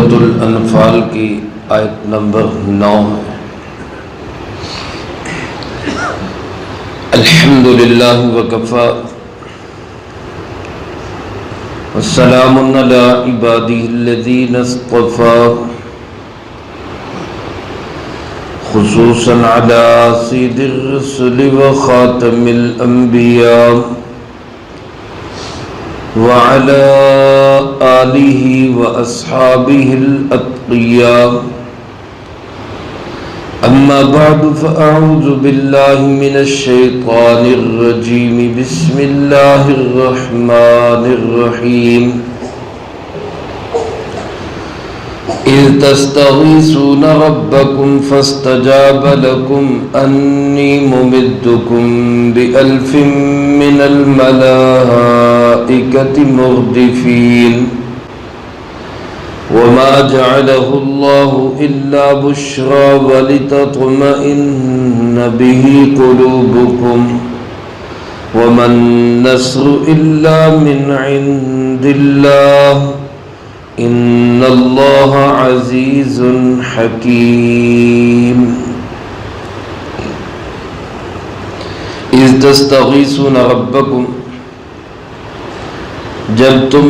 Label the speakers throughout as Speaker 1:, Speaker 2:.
Speaker 1: سورۃ الانفال کی آیت نمبر 9 ہے۔ الحمدللہ وکفی والسلام علی عبادہ الذین اصطفی خصوصا علی سید الرسل وخاتم الانبیاء وعلى آلہ واصحابہ الاتقیاء اما بعد فاعوذ باللہ من الشیطان الرجیم بسم اللہ الرحمن الرحیم اذ تستغیثون ربکم فاستجاب لکم انی ممدکم بألف من الملائکۃ مردفین وما جعله الله إلا بشرى ولتطمئن به قلوبكم وما النصر إلا من عند الله إن الله عزيز حكيم إذ تستغيثون ربكم جب تم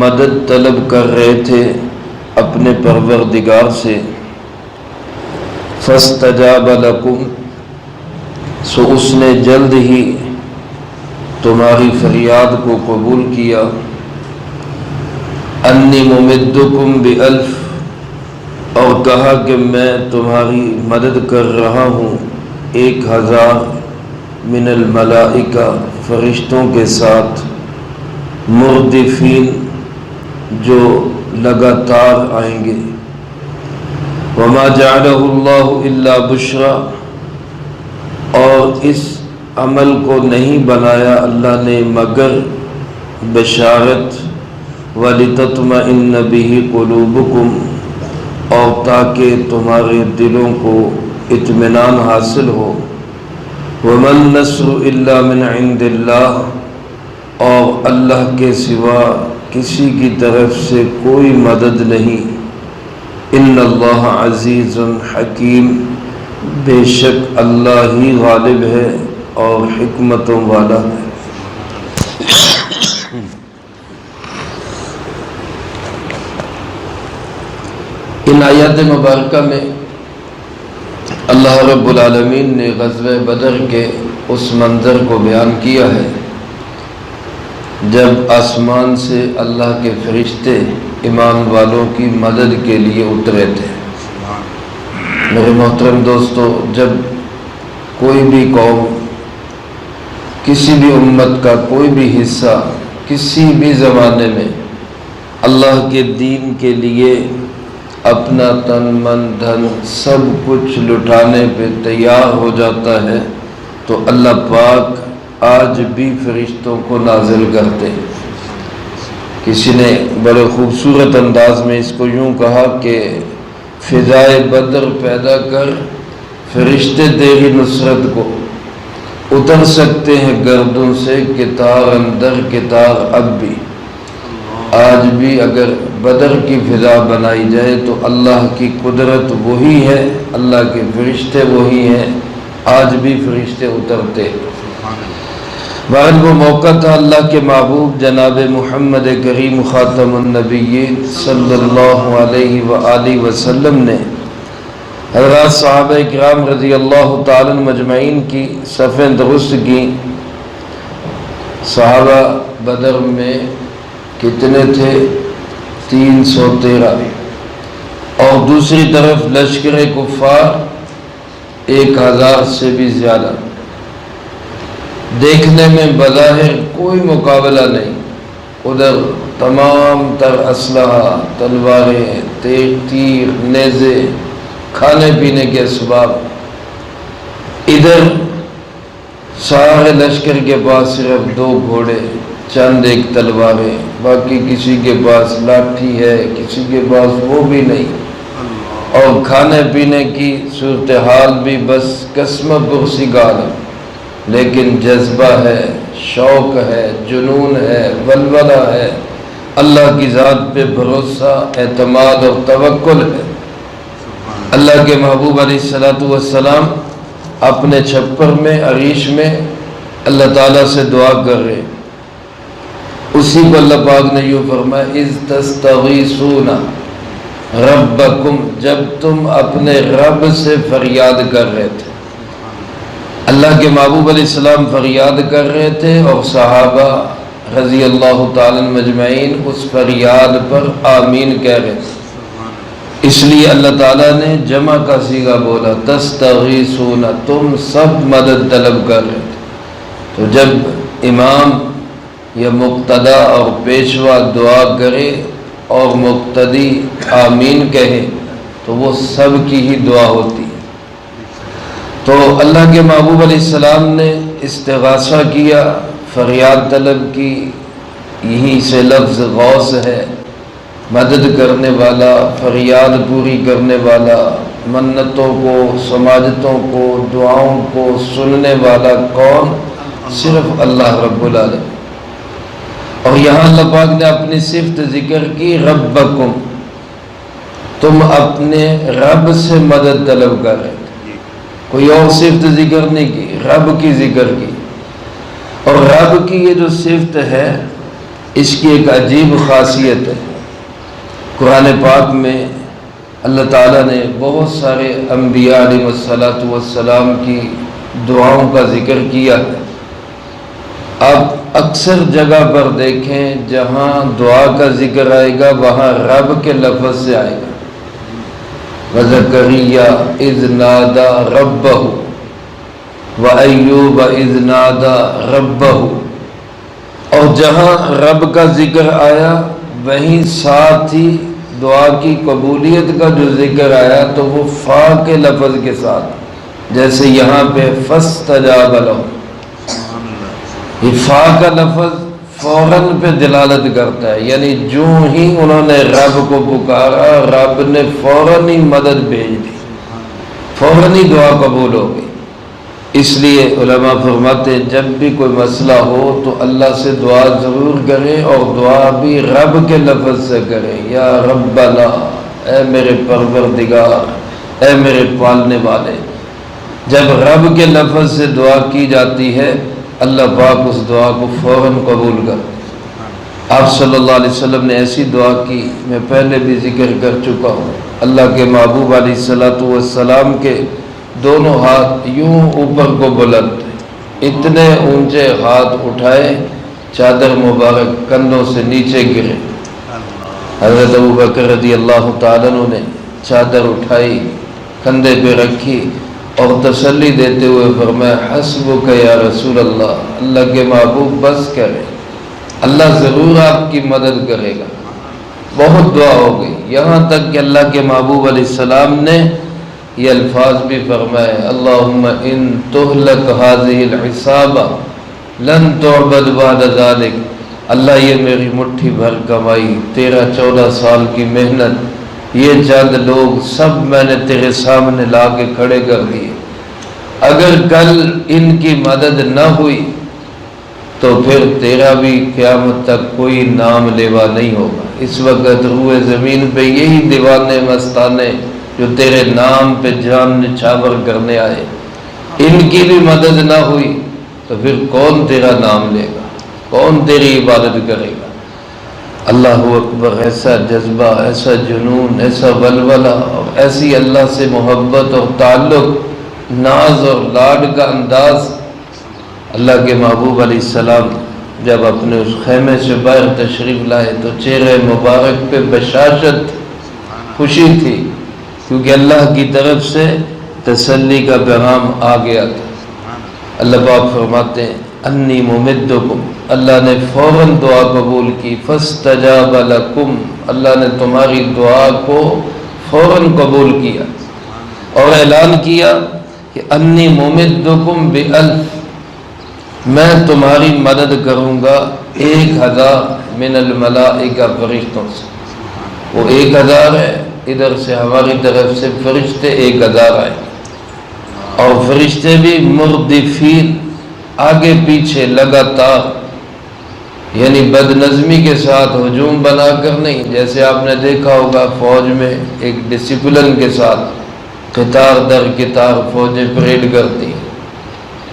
Speaker 1: مدد طلب کر رہے تھے اپنے پروردگار سے، فاستجاب لکم سو اس نے جلد ہی تمہاری فریاد کو قبول کیا، انی ممدکم بألف اور کہا کہ میں تمہاری مدد کر رہا ہوں 1000 من الملائکہ فرشتوں کے ساتھ، مردفین جو لگاتار آئیں گے، وما جعلہ اللہ الا بشرا اور اس عمل کو نہیں بنایا اللہ نے مگر بشارت، وَلِتَطْمَئِنَّ بِهِ قُلُوبُكُمْ اور تاکہ تمہارے دلوں کو اطمینان حاصل ہو، وَمَا النَّصْرُ إِلَّا مِنْ عِنْدِ اللَّهِ اور اللہ کے سوا کسی کی طرف سے کوئی مدد نہیں، ان اللہ عزیز حکیم بے شک اللہ ہی غالب ہے اور حکمتوں والا ہے۔ ان آیات مبارکہ میں اللہ رب العالمین نے غزوہ بدر کے اس منظر کو بیان کیا ہے جب آسمان سے اللہ کے فرشتے ایمان والوں کی مدد کے لیے اترے تھے۔ میرے محترم دوستو، جب کوئی بھی قوم، کسی بھی امت کا کوئی بھی حصہ کسی بھی زمانے میں اللہ کے دین کے لیے اپنا تن من دھن سب کچھ لٹانے پہ تیار ہو جاتا ہے تو اللہ پاک آج بھی فرشتوں کو نازل کرتے۔ کسی نے بڑے خوبصورت انداز میں اس کو یوں کہا کہ فضائے بدر پیدا کر فرشتے تیری نصرت کو، اتر سکتے ہیں گردوں سے کتار اندر کتار اب بھی۔ آج بھی اگر بدر کی فضا بنائی جائے تو اللہ کی قدرت وہی ہے، اللہ کے فرشتے وہی ہیں، آج بھی فرشتے اترتے۔ بعد وہ موقع تھا اللہ کے محبوب جناب محمد کریم خاتم النبیین صلی اللہ علیہ وآلہ وسلم نے حضرات صحابہ کرام رضی اللہ تعالی مجمعین کی صفیں درست کی۔ صحابہ بدر میں کتنے تھے؟ 313 اور دوسری طرف لشکر کفار 1000 سے بھی زیادہ۔ دیکھنے میں بظاہر کوئی مقابلہ نہیں، ادھر تمام تر اسلحہ، تلواریں، تیر، نیزے، کھانے پینے کے اسباب، ادھر سارے لشکر کے پاس صرف 2 گھوڑے، چند ایک تلواریں، باقی کسی کے پاس لاٹھی ہے، کسی کے پاس وہ بھی نہیں، اور کھانے پینے کی صورتحال بھی بس قسم پرسی گال، لیکن جذبہ ہے، شوق ہے، جنون ہے، ولولہ ہے، اللہ کی ذات پہ بھروسہ، اعتماد اور توکل ہے۔ اللہ کے محبوب علیہ الصلوۃ والسلام اپنے چھپر میں، عریش میں اللہ تعالیٰ سے دعا کر رہے، اسی کو اللہ پاک نے یوں فرمایا اذ تستغیثون ربکم، جب تم اپنے رب سے فریاد کر رہے تھے۔ اللہ کے محبوب علیہ السلام فریاد کر رہے تھے اور صحابہ رضی اللہ تعالیٰ مجمعین اس فریاد پر آمین کہہ رہے تھے۔ اس لیے اللہ تعالیٰ نے جمع کا صیغہ بولا، تستغیثون، تم سب مدد طلب کر رہے تھے۔ تو جب امام یا مقتدی اور پیشوا دعا کرے اور مقتدی آمین کہے تو وہ سب کی ہی دعا ہوتی ہے۔ تو اللہ کے محبوب علیہ السلام نے استغاثہ کیا، فریاد طلب کی، یہی سے لفظ غوث ہے، مدد کرنے والا، فریاد پوری کرنے والا، منتوں کو، سماجتوں کو، دعاؤں کو سننے والا کون؟ صرف اللہ رب العالمین۔ اور یہاں اللہ پاک نے اپنی صفت ذکر کی، ربکم، تم اپنے رب سے مدد طلب کر رہے تھے، کوئی اور صفت ذکر نہیں کی، رب کی ذکر کی۔ اور رب کی یہ جو صفت ہے اس کی ایک عجیب خاصیت ہے۔ قرآن پاک میں اللہ تعالیٰ نے بہت سارے انبیاء علیہ الصلوۃ والسلام کی دعاؤں کا ذکر کیا ہے۔ آپ اکثر جگہ پر دیکھیں جہاں دعا کا ذکر آئے گا وہاں رب کے لفظ سے آئے گا، وَزَكَرِيَّا إِذْ نَادَى رَبَّهُ وَأَيُّوبَ إِذْ نَادَى رَبَّهُ۔ اور جہاں رب کا ذکر آیا وہیں ساتھ ہی دعا کی قبولیت کا جو ذکر آیا تو وہ فا کے لفظ کے ساتھ، جیسے یہاں پہ فَاسْتَجَابَ لَهُ، یہ فا کا لفظ فوراً پہ دلالت کرتا ہے، یعنی جو ہی انہوں نے رب کو پکارا رب نے فوراً ہی مدد بھیج دی، فوراً ہی دعا قبول ہو گئی۔ اس لیے علماء فرماتے ہیں جب بھی کوئی مسئلہ ہو تو اللہ سے دعا ضرور کرے، اور دعا بھی رب کے لفظ سے کرے، یا ربنا، اے میرے پروردگار، اے میرے پالنے والے۔ جب رب کے لفظ سے دعا کی جاتی ہے اللہ پاک اس دعا کو فوراً قبول کر۔ آپ صلی اللہ علیہ وسلم نے ایسی دعا کی، میں پہلے بھی ذکر کر چکا ہوں، اللہ کے محبوب علیہ الصلوۃ والسلام کے دونوں ہاتھ یوں اوپر کو بلند تھے، اتنے اونچے ہاتھ اٹھائے چادر مبارک کندھوں سے نیچے گرے۔ حضرت ابوبکر رضی اللہ تعالیٰ عنہ نے چادر اٹھائی، کندھے پہ رکھی اور تسلی دیتے ہوئے فرمایا حسبک یا رسول اللہ، اللہ کے محبوب بس کرے، اللہ ضرور آپ کی مدد کرے گا۔ بہت دعا ہو گئی، یہاں تک کہ اللہ کے محبوب علیہ السلام نے یہ الفاظ بھی فرمائے، اللہم ان تہلک هذه العصابہ لن تعبد بعد ذلک، اللہ یہ میری مٹھی بھر کمائی، 13-14 سال کی محنت، یہ چند لوگ سب میں نے تیرے سامنے لا کے کھڑے کر دیے، اگر کل ان کی مدد نہ ہوئی تو پھر تیرا بھی قیامت تک کوئی نام لیوا نہیں ہوگا۔ اس وقت روئے زمین پہ یہی دیوانے مستانے جو تیرے نام پہ جان نچھاور کرنے آئے، ان کی بھی مدد نہ ہوئی تو پھر کون تیرا نام لے گا، کون تیری عبادت کرے گا۔ اللہ اکبر، ایسا جذبہ، ایسا جنون، ایسا ولولہ اور ایسی اللہ سے محبت اور تعلق، ناز اور لاڈ کا انداز۔ اللہ کے محبوب علیہ السلام جب اپنے اس خیمے سے باہر تشریف لائے تو چہرے مبارک پہ بشاشت، خوشی تھی، کیونکہ اللہ کی طرف سے تسلی کا پیغام آ گیا تھا۔ اللہ پاک فرماتے ہیں انی ممدکم، اللہ نے فوراً دعا قبول کی، فاستجاب لکم، اللہ نے تمہاری دعا کو فوراً قبول کیا اور اعلان کیا کہ انی ممدکم بألف، میں تمہاری مدد کروں گا 1000 من الملائکہ، فرشتوں سے۔ وہ 1000 ہے، ادھر سے ہماری طرف سے فرشتے 1000 آئے، اور فرشتے بھی مردفین، آگے پیچھے لگاتار یعنی بد نظمی کے ساتھ ہجوم بنا کر نہیں، جیسے آپ نے دیکھا ہوگا فوج میں ایک ڈسپلن کے ساتھ قطار در قطار فوجیں پریڈ کرتی ہیں،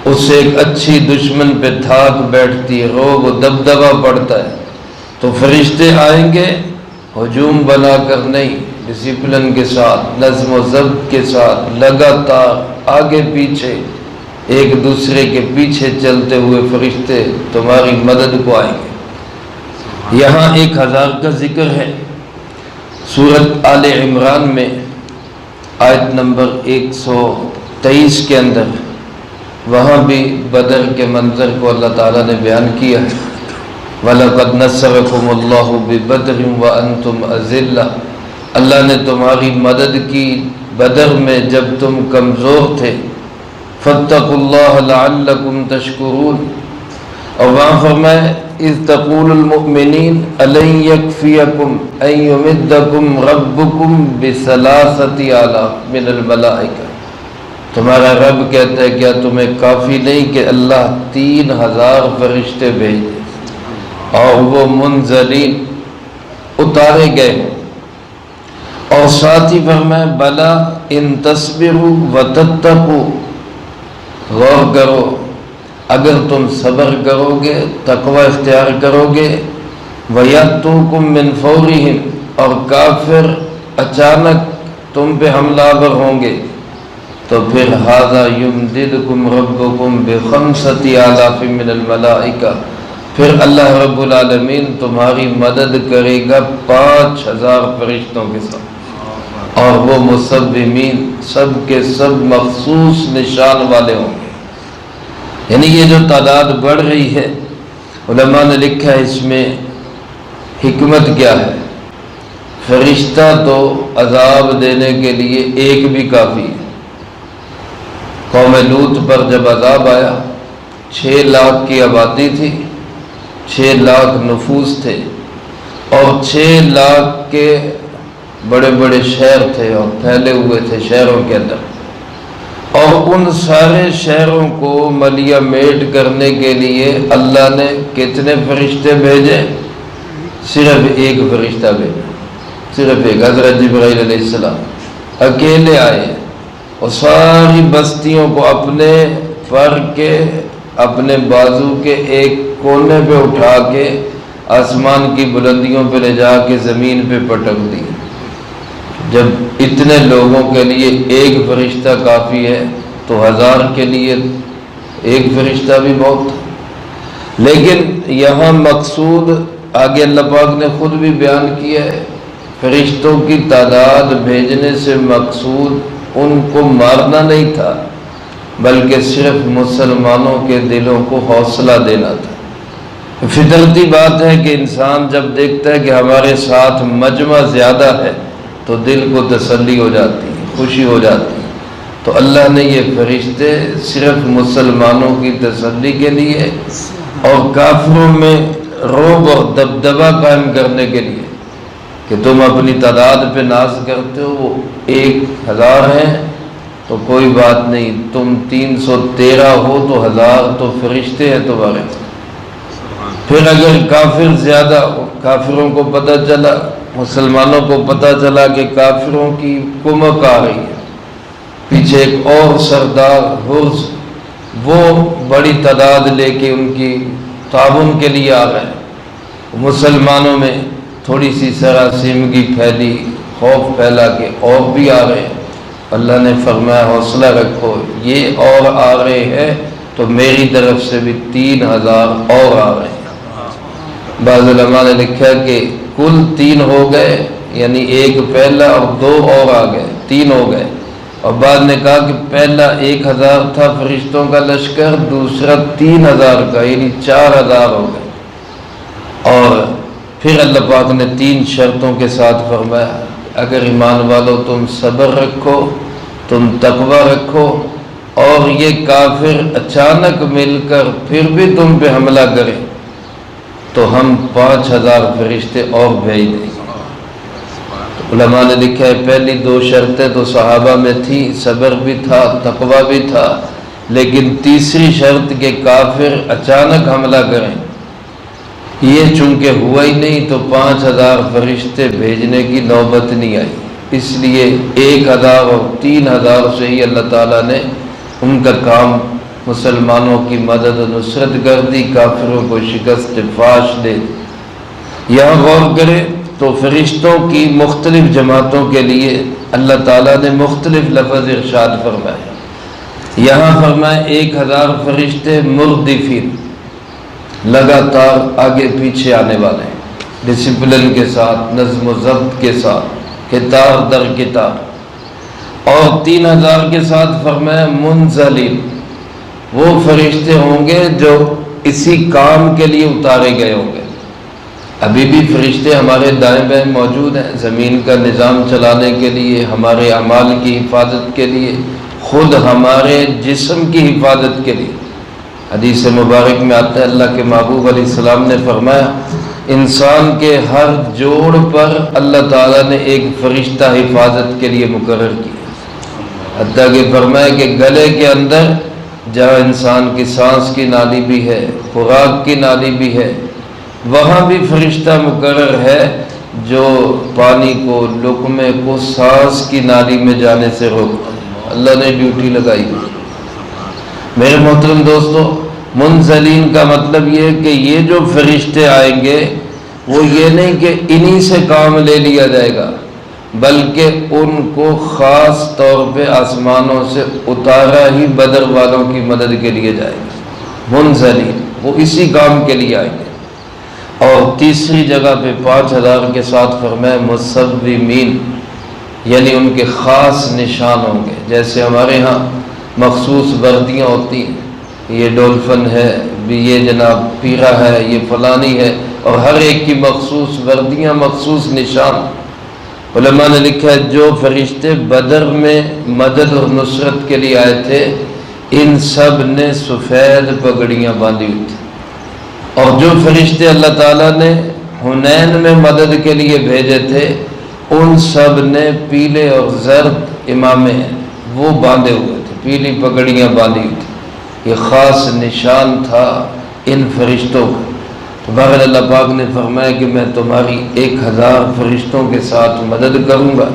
Speaker 1: اس سے ایک اچھی دشمن پہ دھاک بیٹھتی ہے، روب و دبدبہ پڑتا ہے، تو فرشتے آئیں گے ہجوم بنا کر نہیں، ڈسپلن کے ساتھ نظم و ضبط کے ساتھ لگاتار آگے پیچھے ایک دوسرے کے پیچھے چلتے ہوئے فرشتے تمہاری مدد کو آئیں گے۔ یہاں 1000 کا ذکر ہے، سورۃ آل عمران میں آیت نمبر 123 کے اندر، وہاں بھی بدر کے منظر کو اللہ تعالیٰ نے بیان کیا ہے۔ وَلَقَدْ نَصَّرَكُمُ اللَّهُ بِبَدْرٍ وَأَنْتُمْ أَذِلَّةٌ، اللہ نے تمہاری مدد کی بدر میں جب تم کمزور تھے۔ فَاتَّقُوا اللَّهَ لَعَلَّكُمْ تَشْكُرُونَ، اور وہاں فرمائے اِذْ تَقُولُ الْمُؤْمِنِينَ أَلَنْ يَكْفِيَكُمْ أَنْ يُمِدَّكُمْ رَبُّكُمْ بِثَلَاثَةِ آلَافٍ مِنَ الْمَلَائِكَةِ، تمہارا رب کہتا ہے کیا تمہیں کافی نہیں کہ اللہ 3000 فرشتے بھیج دے اور وہ منزلین اتارے گئے ہوں، اور ساتھ ہی فرمائے بلا ان تصبروا وتتقوا، غور کرو اگر تم صبر کرو گے، تقوی اختیار کرو گے، وَيَأْتُوكُم مِّن فَوْرِهِمْ، اور کافر اچانک تم پہ حملہ آور ہوں گے، تو پھر هَذَا يُمْدِدْكُمْ رَبُّكُمْ بِخَمْسَةِ آلَافٍ مِّنَ الْمَلَائِكَةِ، پھر اللہ رب العالمین تمہاری مدد کرے گا 5000 فرشتوں کے ساتھ، اور وہ مصومین سب کے سب مخصوص نشان والے ہوں گے۔ یعنی یہ جو تعداد بڑھ رہی ہے، علماء نے لکھا ہے اس میں حکمت کیا ہے۔ فرشتہ تو عذاب دینے کے لیے ایک بھی کافی ہے۔ قوم لوط پر جب عذاب آیا، 6 لاکھ کی آبادی تھی، 6 لاکھ نفوس تھے، اور 6 لاکھ کے بڑے بڑے شہر تھے اور پھیلے ہوئے تھے شہروں کے اندر، اور ان سارے شہروں کو ملیہ میٹ کرنے کے لیے اللہ نے کتنے فرشتے بھیجے؟ صرف ایک فرشتہ بھیجا، صرف ایک، حضرت جبرائیل علیہ السلام اکیلے آئے اور ساری بستیوں کو اپنے پر کے اپنے بازو کے ایک کونے پہ اٹھا کے آسمان کی بلندیوں پہ لے جا کے زمین پہ پٹک دی۔ جب اتنے لوگوں کے لیے ایک فرشتہ کافی ہے تو 1000 کے لیے ایک فرشتہ بھی بہت تھا۔ لیکن یہاں مقصود آگے اللہ پاک نے خود بھی بیان کیا ہے، فرشتوں کی تعداد بھیجنے سے مقصود ان کو مارنا نہیں تھا، بلکہ صرف مسلمانوں کے دلوں کو حوصلہ دینا تھا۔ فطرتی بات ہے کہ انسان جب دیکھتا ہے کہ ہمارے ساتھ مجمع زیادہ ہے تو دل کو تسلی ہو جاتی ہے، خوشی ہو جاتی ہے۔ تو اللہ نے یہ فرشتے صرف مسلمانوں کی تسلی کے لیے اور کافروں میں رعب اور دبدبہ قائم کرنے کے لیے کہ تم اپنی تعداد پہ ناز کرتے ہو، وہ 1000 ہیں تو کوئی بات نہیں، تم 313 ہو تو 1000 تو فرشتے ہیں تمہارے۔ پھر اگر کافر زیادہ، کافروں کو پتہ چلا، مسلمانوں کو پتہ چلا کہ کافروں کی کمک آ رہی ہے، پیچھے ایک اور سردار حرز وہ بڑی تعداد لے کے ان کی تعاون کے لیے آ رہے ہیں، مسلمانوں میں تھوڑی سی سراسیمگی پھیلی، خوف پھیلا کہ اور بھی آ رہے ہیں۔ اللہ نے فرمایا حوصلہ رکھو، یہ اور آ رہے ہیں تو میری طرف سے بھی 3000 اور آ رہے ہیں۔ بعض علماء نے لکھا کہ کل 3 ہو گئے، یعنی ایک پہلا اور 2 اور آ گئے، 3 ہو گئے۔ اور بعد نے کہا کہ پہلا 1000 تھا فرشتوں کا لشکر، دوسرا 3000 کا، یعنی 4000 ہو گئے۔ اور پھر اللہ پاک نے 3 شرطوں کے ساتھ فرمایا اگر ایمان والو تم صبر رکھو، تم تقوی رکھو، اور یہ کافر اچانک مل کر پھر بھی تم پہ حملہ کرے تو ہم 5000 فرشتے اور بھیج دیں گے۔ علماء نے لکھا ہے پہلی 2 شرطیں تو صحابہ میں تھی، صبر بھی تھا، تقوی بھی تھا، لیکن تیسری شرط کہ کافر اچانک حملہ کریں یہ چونکہ ہوا ہی نہیں تو 5000 فرشتے بھیجنے کی نوبت نہیں آئی، اس لیے 1000 اور 3000 سے ہی اللہ تعالیٰ نے ان کا کام مسلمانوں کی مدد و نصرت کر دی، کافروں کو شکست فاش دے دی۔ یہاں غور کرے تو فرشتوں کی مختلف جماعتوں کے لیے اللہ تعالیٰ نے مختلف لفظ ارشاد فرمائے۔ یہاں فرمائے 1000 فرشتے مردفین، لگاتار آگے پیچھے آنے والے، ڈسپلن کے ساتھ، نظم و ضبط کے ساتھ، کتاب در کتاب۔ اور 3000 کے ساتھ فرمایا منزلین، وہ فرشتے ہوں گے جو اسی کام کے لیے اتارے گئے ہوں گے۔ ابھی بھی فرشتے ہمارے دائیں بائیں موجود ہیں، زمین کا نظام چلانے کے لیے، ہمارے اعمال کی حفاظت کے لیے، خود ہمارے جسم کی حفاظت کے لیے۔ حدیث مبارک میں آتا ہے اللہ کے محبوب علیہ السلام نے فرمایا انسان کے ہر جوڑ پر اللہ تعالیٰ نے ایک فرشتہ حفاظت کے لیے مقرر کیا، حتیٰ کہ فرمایا کہ گلے کے اندر جہاں انسان کی سانس کی نالی بھی ہے، خوراک کی نالی بھی ہے، وہاں بھی فرشتہ مقرر ہے جو پانی کو، لقمے کو سانس کی نالی میں جانے سے روکتا ہے۔ اللہ نے ڈیوٹی لگائی۔ میرے محترم دوستو، منزلین کا مطلب یہ ہے کہ یہ جو فرشتے آئیں گے وہ یہ نہیں کہ انہی سے کام لے لیا جائے گا، بلکہ ان کو خاص طور پہ آسمانوں سے اتارا ہی بدر والوں کی مدد کے لیے جائے گا۔ منزلین، وہ اسی کام کے لیے آئیں گے۔ اور تیسری جگہ پہ 5000 کے ساتھ فرمائے مصومین، یعنی ان کے خاص نشان ہوں گے۔ جیسے ہمارے ہاں مخصوص وردیاں ہوتی ہیں، یہ ڈولفن ہے، یہ جناب پیرا ہے، یہ فلانی ہے، اور ہر ایک کی مخصوص وردیاں، مخصوص نشان۔ علماء نے لکھا ہے جو فرشتے بدر میں مدد اور نصرت کے لیے آئے تھے ان سب نے سفید پگڑیاں باندھی ہوئی تھی، اور جو فرشتے اللہ تعالیٰ نے حنین میں مدد کے لیے بھیجے تھے ان سب نے پیلے اور زرد امامے وہ باندھے ہوئے تھے، پیلی پگڑیاں باندھی ہوئی تھی۔ یہ خاص نشان تھا ان فرشتوں کا۔ تو بہرحال اللہ پاک نے فرمایا کہ میں تمہاری 1000 فرشتوں کے ساتھ مدد کروں گا،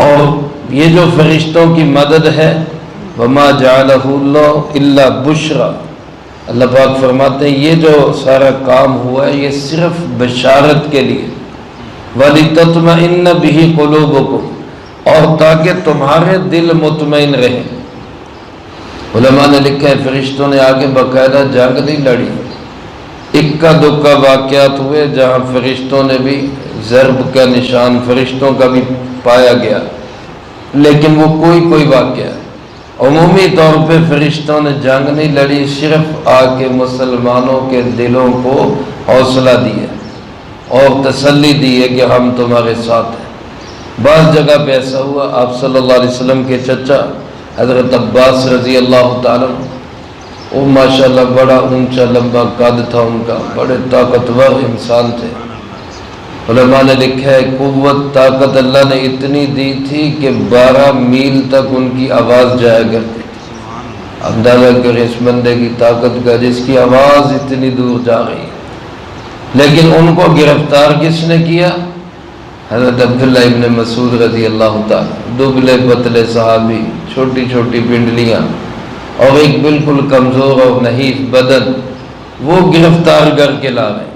Speaker 1: اور یہ جو فرشتوں کی مدد ہے وما جعلہ اللہ الا بشرا، اللہ پاک فرماتے ہیں یہ جو سارا کام ہوا ہے یہ صرف بشارت کے لیے، وَلِتَطْمَئِنَّ بِهِ قُلُوبُكُمْ، اور تاکہ تمہارے دل مطمئن رہے۔ علماء نے لکھا ہے فرشتوں نے آگے باقاعدہ جنگ نہیں لڑی، اکا دکا واقعات ہوئے جہاں فرشتوں نے بھی ضرب کا نشان فرشتوں کا بھی پایا گیا، لیکن وہ کوئی واقعہ ہے۔ عمومی طور پہ فرشتوں نے جنگ نہیں لڑی، صرف آ کے مسلمانوں کے دلوں کو حوصلہ دیا اور تسلی دی ہے کہ ہم تمہارے ساتھ ہیں۔ بعض جگہ پہ ایسا ہوا، آپ صلی اللہ علیہ وسلم کے چچا حضرت عباس رضی اللہ تعالیٰ، وہ ماشاءاللہ بڑا اونچا لمبا قد تھا ان کا، بڑے طاقتور انسان تھے۔ علماء نے لکھا ہے قوت طاقت اللہ نے اتنی دی تھی کہ 12 میل تک ان کی آواز جایا کرتی تھی۔ اندازہ کریں اس بندے کی طاقت کا جس کی آواز اتنی دور جا رہی ہے۔ لیکن ان کو گرفتار کس نے کیا؟ حضرت عبداللہ ابن مسعود رضی اللہ تعالیٰ، دبلے پتلے صحابی، چھوٹی چھوٹی پنڈلیاں اور ایک بالکل کمزور اور نحیف بدن، وہ گرفتار کر کے لا رہے ہیں۔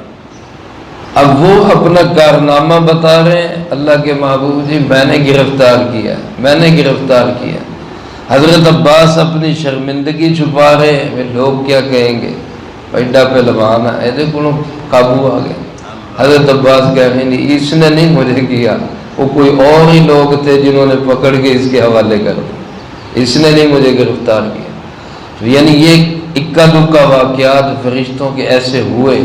Speaker 1: اب وہ اپنا کارنامہ بتا رہے ہیں، اللہ کے محبوب جی میں نے گرفتار کیا۔ حضرت عباس اپنی شرمندگی چھپا رہے ہیں، لوگ کیا کہیں گے، ایڈا پہلوان ہے، دیکھو قابو آ گئے۔ حضرت عباس کہہ رہے ہیں اس نے نہیں مجھے کیا، وہ کوئی اور ہی لوگ تھے جنہوں نے پکڑ کے اس کے حوالے کر دیا، اس نے نہیں مجھے گرفتار کیا۔ یعنی یہ اکا دکا واقعات فرشتوں کے ایسے ہوئے،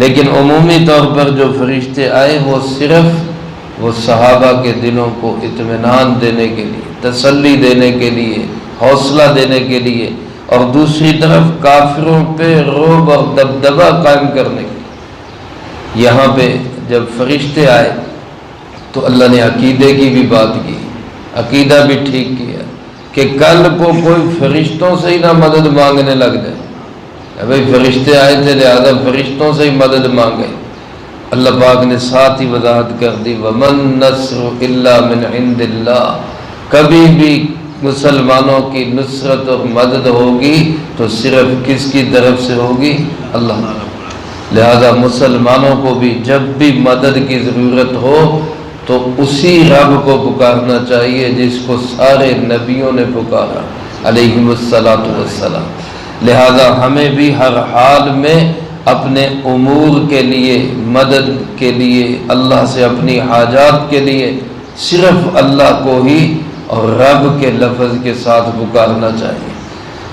Speaker 1: لیکن عمومی طور پر جو فرشتے آئے وہ صرف وہ صحابہ کے دلوں کو اطمینان دینے کے لیے، تسلی دینے کے لیے، حوصلہ دینے کے لیے، اور دوسری طرف کافروں پہ رعب اور دبدبہ قائم کرنے کے لیے۔ یہاں پہ جب فرشتے آئے تو اللہ نے عقیدے کی بھی بات کی، عقیدہ بھی ٹھیک کیا کہ کل کو کوئی فرشتوں سے ہی نہ مدد مانگنے لگ جائے، بھائی فرشتے آئے تھے لہذا فرشتوں سے ہی مدد مانگے. اللہ پاک نے ساتھ ہی وضاحت کر دی وَمَن نَّصْرُ إِلَّا مِنْ عِنْدِ اللَّهِ. کبھی بھی مسلمانوں کی نصرت اور مدد ہوگی تو صرف کس کی طرف سے ہوگی؟ اللہ. لہذا مسلمانوں کو بھی جب بھی مدد کی ضرورت ہو تو اسی رب کو پکارنا چاہیے جس کو سارے نبیوں نے پکارا علیہم الصلاۃ والسلام. لہذا ہمیں بھی ہر حال میں اپنے امور کے لیے، مدد کے لیے، اللہ سے اپنی حاجات کے لیے صرف اللہ کو ہی اور رب کے لفظ کے ساتھ پکارنا چاہیے.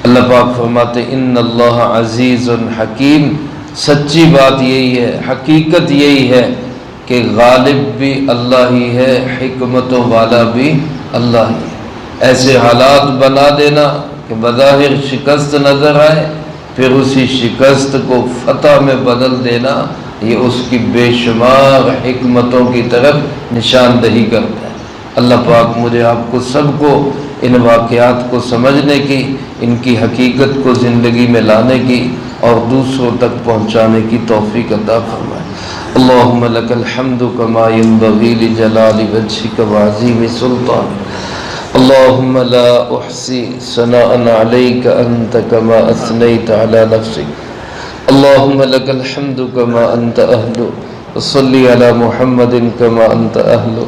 Speaker 1: اللہ پاک فرماتے ان اللہ عزیز حکیم. سچی بات یہی ہے، حقیقت یہی ہے کہ غالب بھی اللہ ہی ہے، حکمتوں والا بھی اللہ ہی ہے. ایسے حالات بنا دینا کہ بظاہر شکست نظر آئے پھر اسی شکست کو فتح میں بدل دینا، یہ اس کی بے شمار حکمتوں کی طرف نشاندہی کرتا ہے. اللہ پاک مجھے آپ کو سب کو ان واقعات کو سمجھنے کی، ان کی حقیقت کو زندگی میں لانے کی اور دوسروں تک پہنچانے کی توفیق عطا فرمائے. اللہم لک الحمد کما ینبغی لجلال وجہک وعظیم سلطانک. اللہم لا احصی ثناء علیک انت کما اثنیت علی نفسک. اللہم لک الحمد کما انت اہل. وصلی علی محمد کما انت اہل.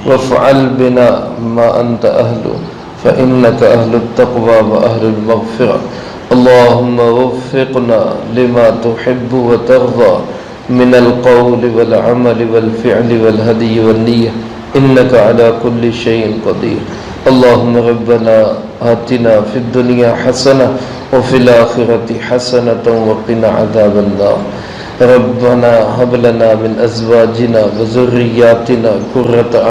Speaker 1: وافعل بنا ما انت اہل فإنك اہل التقوى واہل المغفرة. اللهم وفقنا لما تحب وترضى من القول والعمل والفعل والهدي والنية إنك على كل شيء قدير. اللهم ربنا آتنا في الدنيا حسنة وفي الآخرة حسنة وقنا عذاب النار. ربنا هب لنا من أزواجنا وذرياتنا قرة